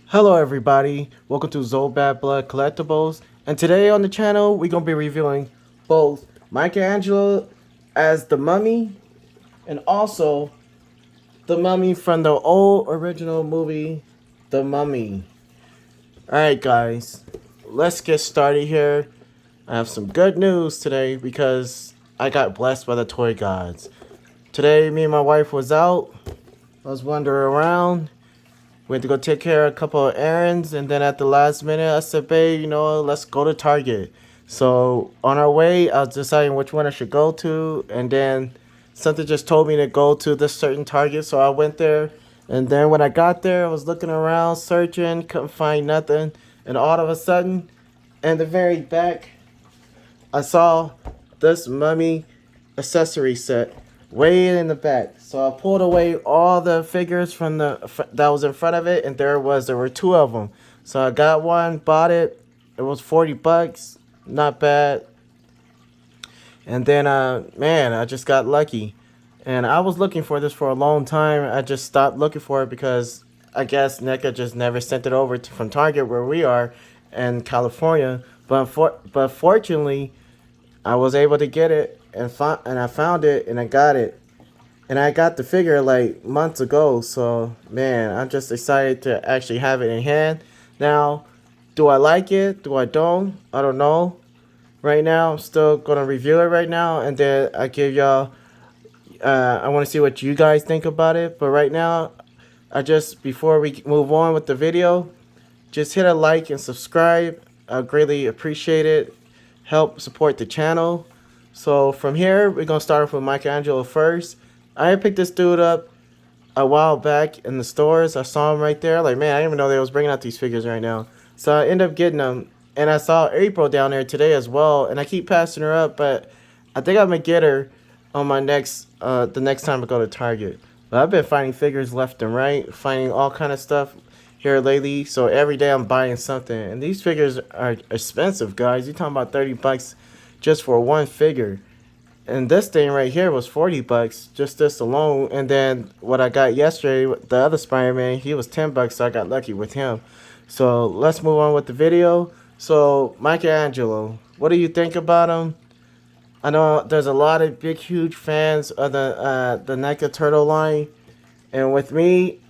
Hello everybody, welcome to Bad Blood Collectibles, and today on the channel we're going to be reviewing both Michaelangelo as the Mummy and also the Mummy from the old original movie, The Mummy. Alright guys, let's get started here. I have some good news today because I got blessed by the toy gods. Today me and my wife was out, I was wandering around. Went to go take care of a couple of errands, and then at the last minute, I said, babe, let's go to Target. So on our way, I was deciding which one I should go to, and then something just told me to go to this certain Target, so I went there. And then when I got there, I was looking around, searching, couldn't find nothing. And all of a sudden, in the very back, I saw this mummy accessory set way in the back. So I pulled away all the figures from that was in front of it, and there were two of them. So I got one, bought it. It was $40, not bad. And then man, I just got lucky. And I was looking for this for a long time. I just stopped looking for it because I guess Neca just never sent it over from Target where we are in California. But fortunately, I was able to get it and I found it and I got it. And I got the figure like months ago, so man, I'm just excited to actually have it in hand. Now, do I like it? Do I don't? I don't know. Right now, I'm still gonna review it right now, and then I give y'all. I want to see what you guys think about it. But right now, before we move on with the video, just hit a like and subscribe. I greatly appreciate it. Help support the channel. So from here, we're gonna start off with Michaelangelo first. I picked this dude up a while back in the stores. I saw him right there. Like, man, I didn't even know they was bringing out these figures right now. So I ended up getting them. And I saw April down there today as well. And I keep passing her up, but I think I'm gonna get her on the next time I go to Target. But I've been finding figures left and right, finding all kind of stuff here lately. So every day I'm buying something. And these figures are expensive, guys. You're talking about $30 just for one figure. And this thing right here was $40, just this alone. And then what I got yesterday, the other Spider-Man, he was $10, so I got lucky with him. So let's move on with the video. So Michaelangelo, what do you think about him? I know there's a lot of big, huge fans of the Neca Turtle line, and with me,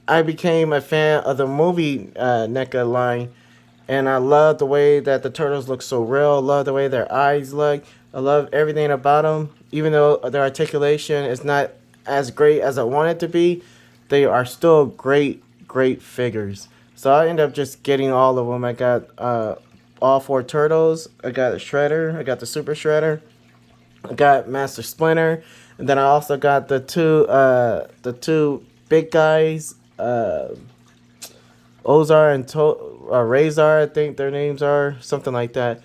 I became a fan of the movie Neca line, and I love the way that the turtles look so real. I love the way their eyes look. I love everything about them. Even though their articulation is not as great as I want it to be, they are still great, great figures. So I end up just getting all of them. I got all four turtles. I got a Shredder. I got the Super Shredder. I got Master Splinter, and then I also got the two big guys, Ozar and Razor. I think their names are something like that,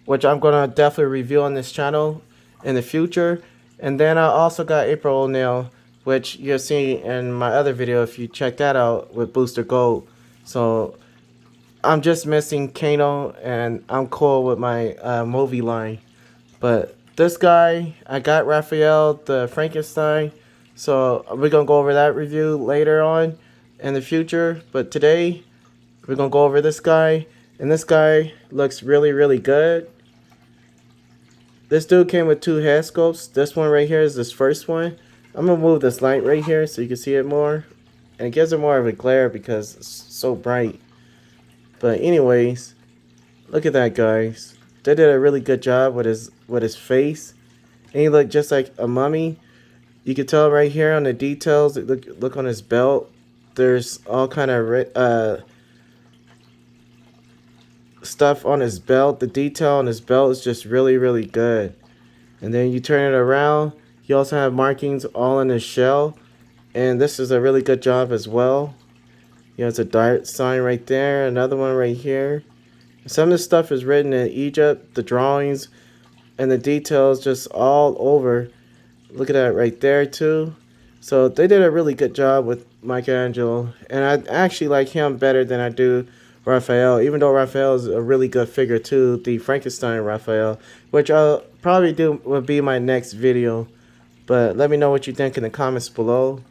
which I'm gonna definitely review on this channel in the future. And then I also got April O'Neil, which you'll see in my other video if you check that out with Booster Gold. So I'm just missing Kano, and I'm cool with my movie line. But this guy, I got Raphael the Frankenstein. So we're going to go over that review later on in the future. But today, we're going to go over this guy. And this guy looks really, really good. This dude came with two head sculpts. This one right here is this first one. I'm going to move this light right here so you can see it more. And it gives it more of a glare because it's so bright. But anyways, look at that, guys. They did a really good job with his face. And he looked just like a mummy. You can tell right here on the details. Look on his belt. There's all kind of stuff on his belt. The detail on his belt is just really, really good. And then you turn it around. You also have markings all in his shell. And this is a really good job as well. You know, it's a dart sign right there. Another one right here. Some of the stuff is written in Egypt. The drawings and the details just all over. Look at that right there too. So they did a really good job with Michaelangelo. And I actually like him better than I do Raphael. Even though Raphael is a really good figure too. The Frankenstein Raphael. Which I'll probably do will be my next video. But let me know what you think in the comments below.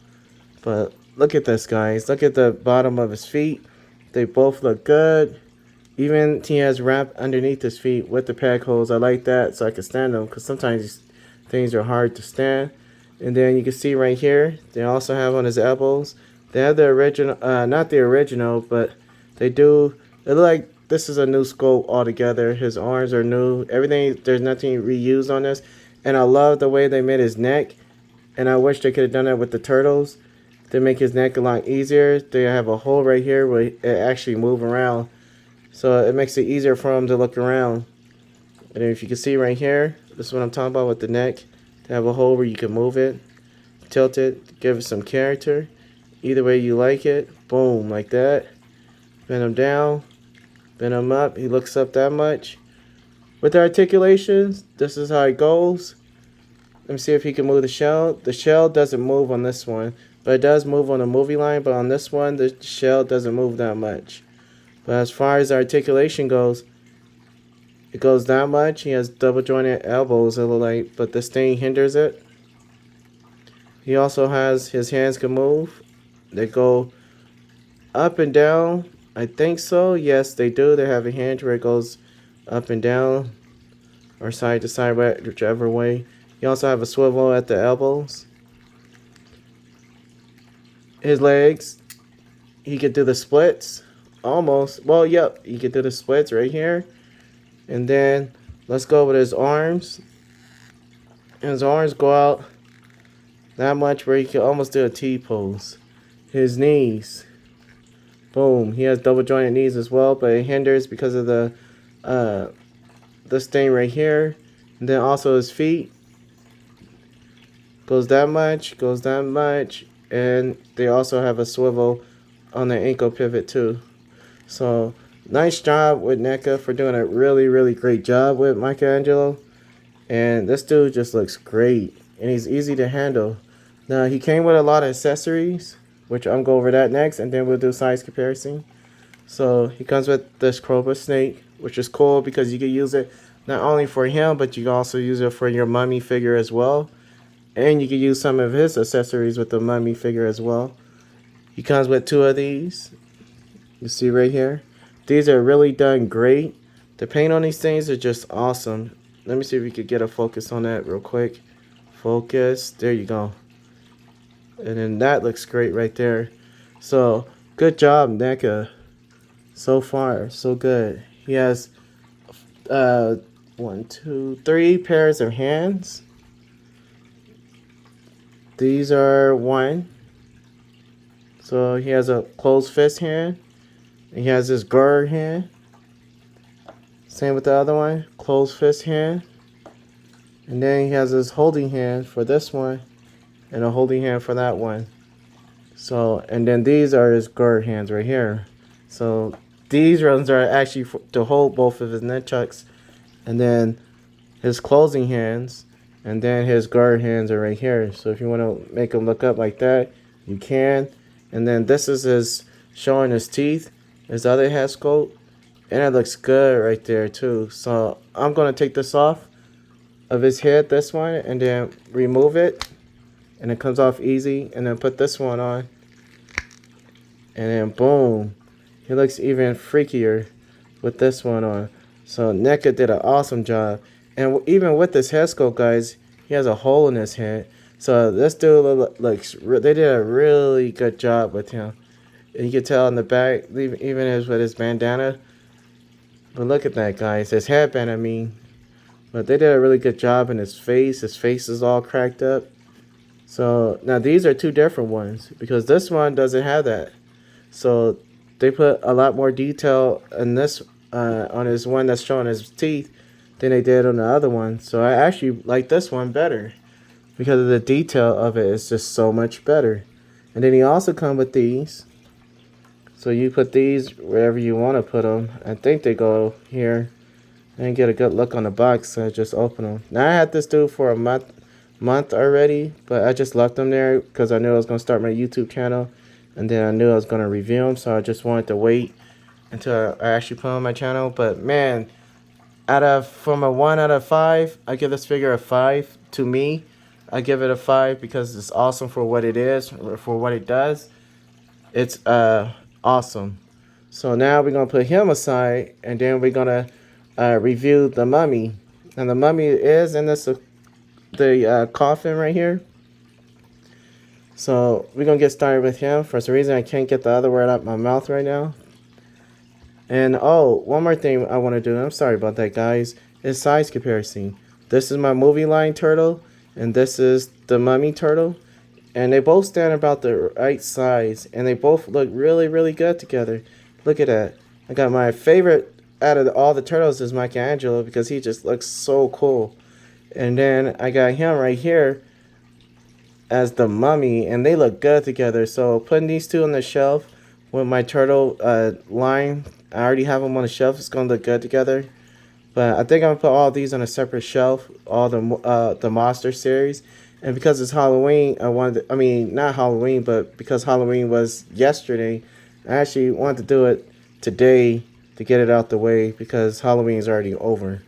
But look at this, guys. Look at the bottom of his feet. They both look good. Even he has ramp underneath his feet with the peg holes. I like that so I can stand them because sometimes these things are hard to stand. And then you can see right here, they also have on his elbows. They have the original, not the original, but they do. It look like this is a new sculpt altogether. His arms are new. Everything, there's nothing reused on this. And I love the way they made his neck. And I wish they could have done that with the turtles to make his neck a lot easier. They have a hole right here where it actually move around. So it makes it easier for him to look around. And if you can see right here, this is what I'm talking about with the neck. They have a hole where you can move it, tilt it, give it some character. Either way you like it. Boom, like that. Bend him down, bend him up. He looks up that much. With the articulations, this is how it goes. Let me see if he can move the shell. The shell doesn't move on this one, but it does move on the movie line. But on this one, the shell doesn't move that much. But as far as articulation goes, it goes that much. He has double jointed elbows, it looks like, but this thing hinders it. He also has his hands can move. They go up and down. I think so. Yes, they do. They have a hand where it goes up and down or side to side, whichever way. You also have a swivel at the elbows. His legs, he could do the splits. Almost. Well, yep, he could do the splits right here. And then let's go with his arms. His arms go out that much where he can almost do a T pose. His knees. Boom. He has double jointed knees as well, but it hinders because of the this thing right here. And then also his feet. Goes that much, goes that much. And they also have a swivel on the ankle pivot too. So nice job with Neca for doing a really, really great job with Michaelangelo. And this dude just looks great. And he's easy to handle. Now, he came with a lot of accessories, which I'm going to go over that next. And then we'll do size comparison. So he comes with this Cobra snake, which is cool because you can use it not only for him, but you can also use it for your mummy figure as well. And you can use some of his accessories with the mummy figure as well. He comes with 2 of these. You see right here. These are really done great. The paint on these things are just awesome. Let me see if we could get a focus on that real quick. Focus. There you go. And then that looks great right there. So, good job, Neca. So far, so good. He has 1, 2, 3 pairs of hands. These are 1. So he has a closed fist hand. He has this guard hand. Same with the other one. Closed fist hand. And then he has this holding hand for this one. And a holding hand for that one. So, and then these are his guard hands right here. So these ones are actually to hold both of his nunchucks. And then his closing hands. And then his guard hands are right here. So if you want to make them look up like that, you can. And then this is his showing his teeth. His other head sculpt. And it looks good right there too. So I'm going to take this off of his head, this one, and then remove it. And it comes off easy. And then put this one on. And then boom. He looks even freakier with this one on. So Neca did an awesome job. And even with this head sculpt, guys, he has a hole in his head. So this dude looks, they did a really good job with him. And you can tell in the back, even as with his bandana. But look at that, guys. His headband, I mean. But they did a really good job in his face. His face is all cracked up. So now these are 2 different ones. Because this one doesn't have that. So they put a lot more detail in this, on his one that's showing his teeth, than they did on the other one. So I actually like this one better. Because of the detail of it is just so much better. And then he also come with these. So you put these wherever you want to put them. I think they go here. And get a good look on the box. So I just open them. Now I had this dude for a month already. But I just left them there because I knew I was going to start my YouTube channel. And then I knew I was going to review them. So I just wanted to wait until I actually put them on my channel. But man, from a 1 out of 5, I give this figure a 5 to me. I give it a 5 because it's awesome for what it is, for what it does. It's awesome. So now we're gonna put him aside, and then we're gonna review the mummy. And the mummy is in this the coffin right here. So we're gonna get started with him. For some reason, I can't get the other word out my mouth right now. And oh, one more thing I want to do. I'm sorry about that, guys. Is size comparison. This is my movie line turtle, and this is the mummy turtle. And they both stand about the right size, and they both look really, really good together. Look at that. I got my favorite out of all the turtles is Michaelangelo because he just looks so cool. And then I got him right here as the mummy, and they look good together. So putting these two on the shelf with my turtle line, I already have them on the shelf. It's gonna look good together. But I think I'm gonna put all these on a separate shelf, all the monster series. And because it's Halloween, I mean, not Halloween, but because Halloween was yesterday, I actually wanted to do it today to get it out the way because Halloween is already over.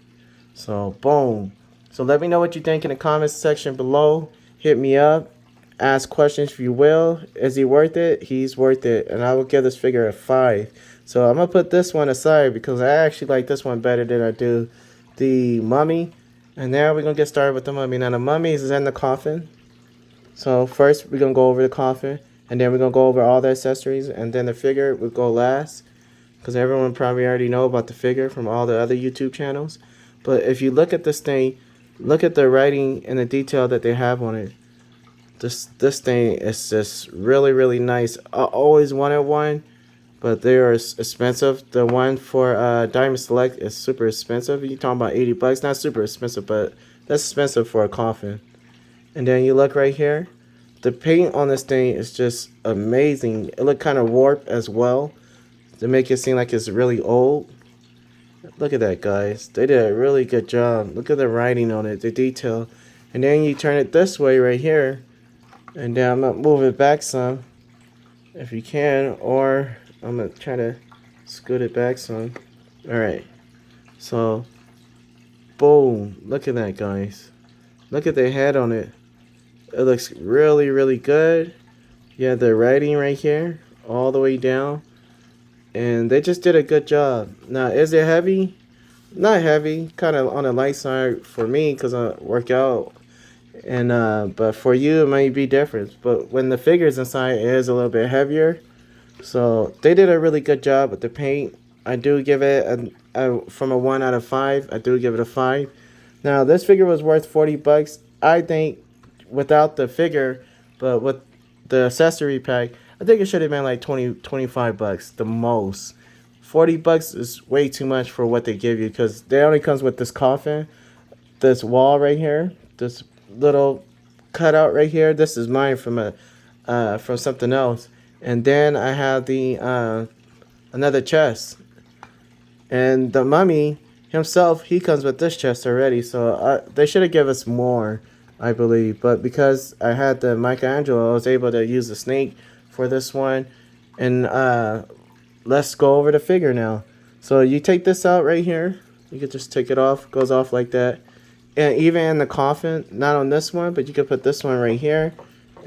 So, boom. So let me know what you think in the comments section below. Hit me up. Ask questions if you will. Is he worth it? He's worth it. And I will give this figure a 5. So I'm going to put this one aside because I actually like this one better than I do the mummy. And now we're going to get started with the mummy. Now the mummy is in the coffin. So first we're going to go over the coffin. And then we're going to go over all the accessories. And then the figure will go last. Because everyone probably already know about the figure from all the other YouTube channels. But if you look at this thing, look at the writing and the detail that they have on it. This thing is just really, really nice. I always wanted one, but they are expensive. The one for Diamond Select is super expensive. You're talking about 80 bucks. Not super expensive, but that's expensive for a coffin. And then you look right here. The paint on this thing is just amazing. It look kind of warped as well to make it seem like it's really old. Look at that, guys. They did a really good job. Look at the writing on it, the detail. And then you turn it this way right here. And then I'm going to move it back some, if you can. Or I'm going to try to scoot it back some. Alright. So, boom. Look at that, guys. Look at the head on it. It looks really, really good. You have the writing right here, all the way down. And they just did a good job. Now, is it heavy? Not heavy. Kind of on the light side for me because I work out. And but for you, it might be different. But when the figure's inside, it is a little bit heavier. So they did a really good job with the paint. I do give it from a 1 out of 5. I do give it a 5. Now, this figure was worth 40 bucks. I think without the figure, but with the accessory pack, I think it should have been like 25 bucks the most. 40 bucks is way too much for what they give you because they only comes with this coffin, this wall right here, this little cutout right here. This is mine from from something else. And then I have the another chest. And the mummy himself, he comes with this chest already. So they should have given us more, I believe. But because I had the Michaelangelo, I was able to use the snake for this one. And let's go over the figure now. So you take this out right here. You can just take it off. Goes off like that. And even in the coffin, not on this one, but you could put this one right here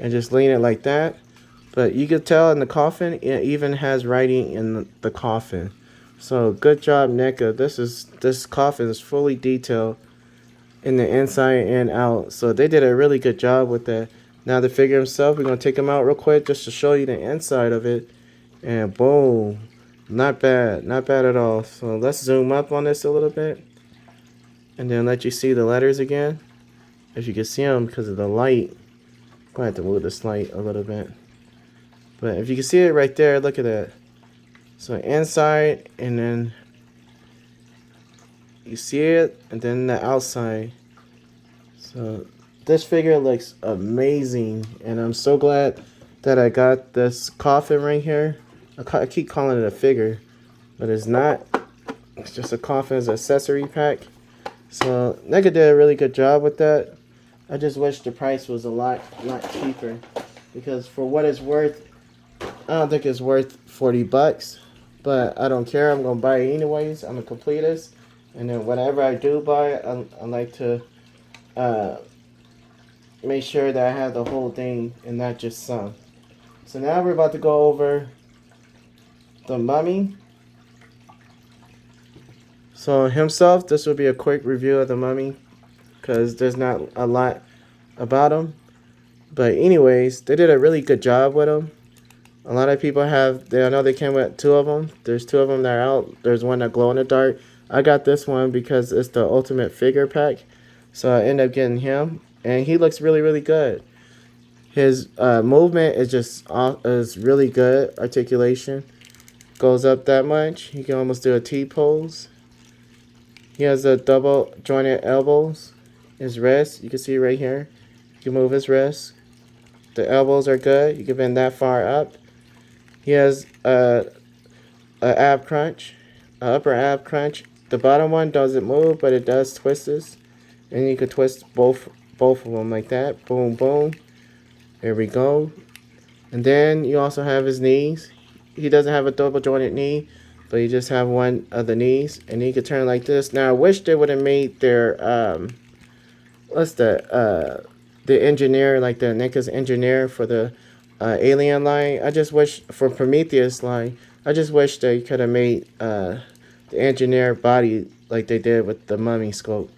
and just lean it like that. But you could tell in the coffin, it even has writing in the coffin. So good job, Neca. This coffin is fully detailed in the inside and out. So they did a really good job with that. Now the figure himself, we're gonna take him out real quick just to show you the inside of it. And boom, not bad at all. So let's zoom up on this a little bit. And then let you see the letters again. If you can see them because of the light. I'm going to have to move this light a little bit. But if you can see it right there, look at that. So inside, and then you see it, and then the outside. So this figure looks amazing. And I'm so glad that I got this coffin right here. I keep calling it a figure, but it's not. It's just a coffin as an accessory pack. So Neca did a really good job with that. I just wish the price was a lot cheaper, because for what it's worth, I don't think it's worth 40 bucks. But I don't care. I'm gonna buy it anyways. I'm a completist, and then whenever I do buy it, I like to make sure that I have the whole thing and not just some. So now we're about to go over the mummy. So himself, this will be a quick review of the mummy because there's not a lot about him. But anyways, they did a really good job with him. A lot of people have, I know they came with 2 of them. There's 2 of them that are out. There's one that glow in the dark. I got this one because it's the ultimate figure pack. So I ended up getting him. And he looks really, really good. His movement is is really good. Articulation goes up that much. He can almost do a T pose. He has a double jointed elbows. His wrist, you can see right here. You can move his wrist. The elbows are good. You can bend that far up. He has a ab crunch, a upper ab crunch. The bottom one doesn't move, but it does twist this, and you can twist both of them like that. Boom, boom. There we go. And then you also have his knees. He doesn't have a double jointed knee, but you just have one of the knees, and he can turn like this. Now I wish they would have made their what's the engineer, like the Neca's engineer for the Alien line. I just wish for Prometheus line, I just wish they could have made the engineer body like they did with the mummy sculpt.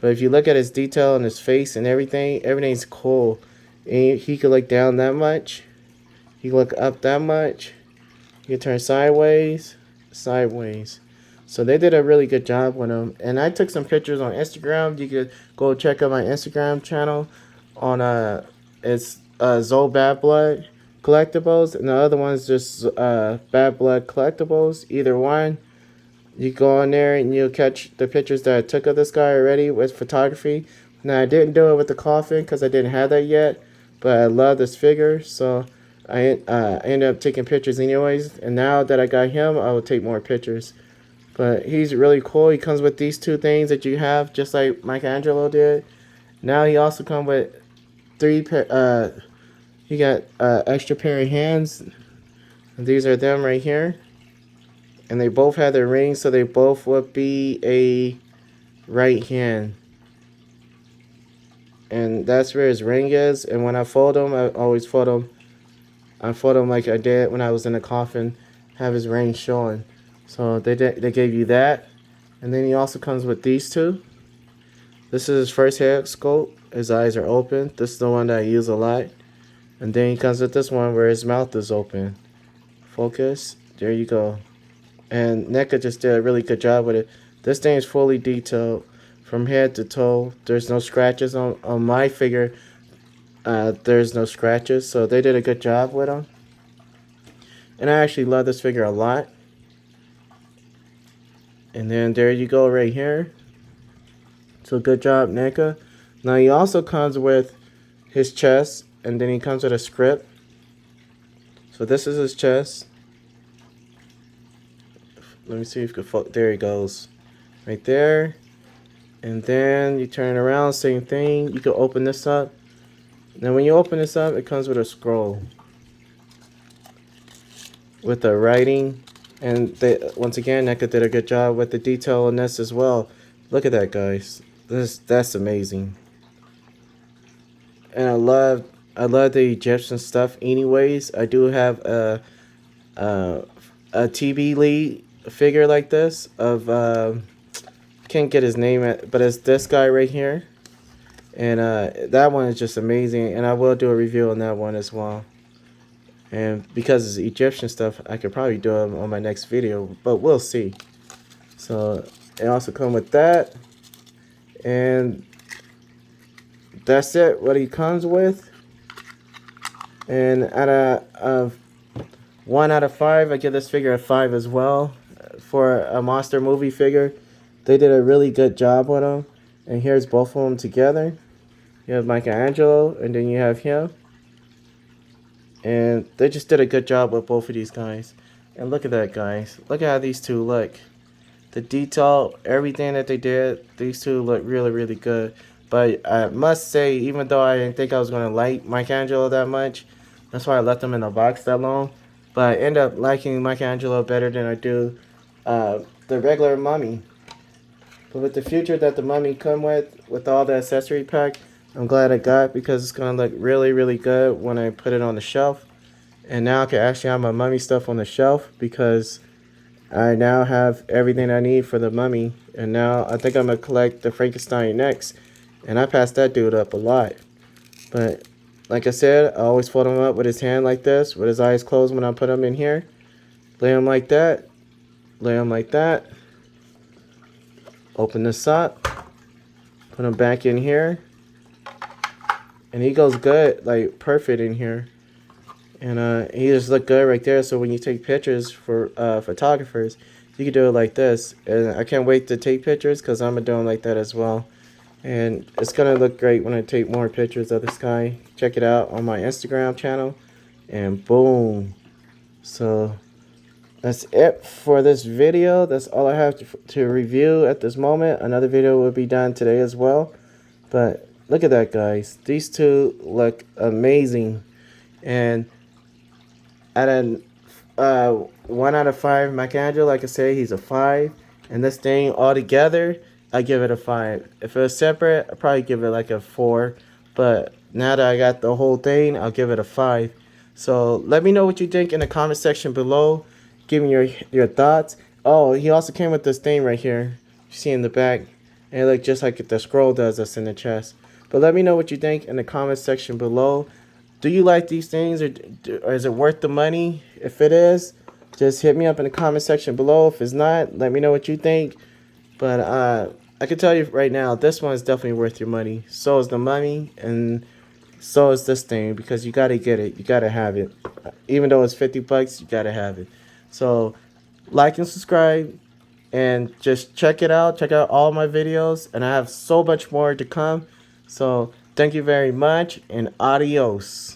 But if you look at his detail on his face and everything's cool. And he could look down that much. He could look up that much. He could turn sideways. So they did a really good job with him. And I took some pictures on Instagram. You could go check out my Instagram channel on it's Zoe Bad Blood Collectibles, and the other one's just Bad Blood Collectibles. Either one, you go on there and you'll catch the pictures that I took of this guy already with photography. Now I didn't do it with the coffin because I didn't have that yet, but I love this figure, so I ended up taking pictures anyways. And now that I got him, I will take more pictures. But he's really cool. He comes with these 2 things that you have, just like Michaelangelo did. Now he also comes with 3 pair. He got extra pair of hands. And these are them right here. And they both have their rings, so they both would be a right hand. And that's where his ring is. And when I fold him, I always fold him. I fold him like I did when I was in the coffin, have his ring showing. So they gave you that. And then he also comes with these 2. This is his first head sculpt. His eyes are open. This is the one that I use a lot. And then he comes with this one where his mouth is open. Focus. There you go. And Neca just did a really good job with it. This thing is fully detailed from head to toe. There's no scratches on my figure. There's no scratches. So they did a good job with him. And I actually love this figure a lot. And then there you go right here. So good job, Neca. Now he also comes with his chest, and then he comes with a script. So this is his chest. Let me see if you can there he goes. Right there. And then you turn it around, same thing. You can open this up. Now when you open this up, it comes with a scroll. With the writing. And once again, Neca did a good job with the detail on this as well. Look at that, guys. That's amazing. And I love the Egyptian stuff. Anyways, I do have a TB Lee figure like this of can't get his name but it's this guy right here. And that one is just amazing. And I will do a review on that one as well. And because it's Egyptian stuff, I could probably do it on my next video, but we'll see. So it also comes with that, and that's it. What he comes with. And out of 1 out of 5, I give this figure a 5 as well. For a monster movie figure, they did a really good job with him. And here's both of them together. You have Michaelangelo, and then you have him. And they just did a good job with both of these guys. And look at that, guys. Look at how these 2 look. The detail, everything that they did, these 2 look really, really good. But I must say, even though I didn't think I was going to like Michaelangelo that much, that's why I left them in the box that long. But I end up liking Michaelangelo better than I do the regular mummy. But with the future that the mummy come with all the accessory pack, I'm glad I got, because it's going to look really, really good when I put it on the shelf. And now I can actually have my mummy stuff on the shelf, because I now have everything I need for the mummy. And now I think I'm going to collect the Frankenstein next. And I passed that dude up a lot. But like I said, I always fold him up with his hand like this, with his eyes closed when I put him in here. Lay him like that. Lay him like that. Open this up. Put him back in here. And he goes good, like perfect in here. And he just look good right there. So when you take pictures for photographers, you can do it like this. And I can't wait to take pictures because I'm going to do them like that as well. And it's going to look great when I take more pictures of this guy. Check it out on my Instagram channel. And boom. So that's it for this video. That's all I have to review at this moment. Another video will be done today as well. But look at that, guys. These two look amazing. And at an 1 out of 5 Michaelangelo, like I say, he's a 5. And this thing all together, I give it a 5. If it was separate, I'd probably give it like a 4. But now that I got the whole thing, I'll give it a 5. So let me know what you think in the comment section below. Give me your thoughts. Oh, he also came with this thing right here. You see in the back. And it looks just like the scroll does that's in the chest. But let me know what you think in the comment section below. Do you like these things, or is it worth the money? If it is, just hit me up in the comment section below. If it's not, let me know what you think. But I can tell you right now, this one is definitely worth your money. So is the mummy, and so is this thing, because you got to get it. You got to have it. Even though it's 50 bucks, you got to have it. So like and subscribe, and just check it out. Check out all my videos, and I have so much more to come. So thank you very much, and adios.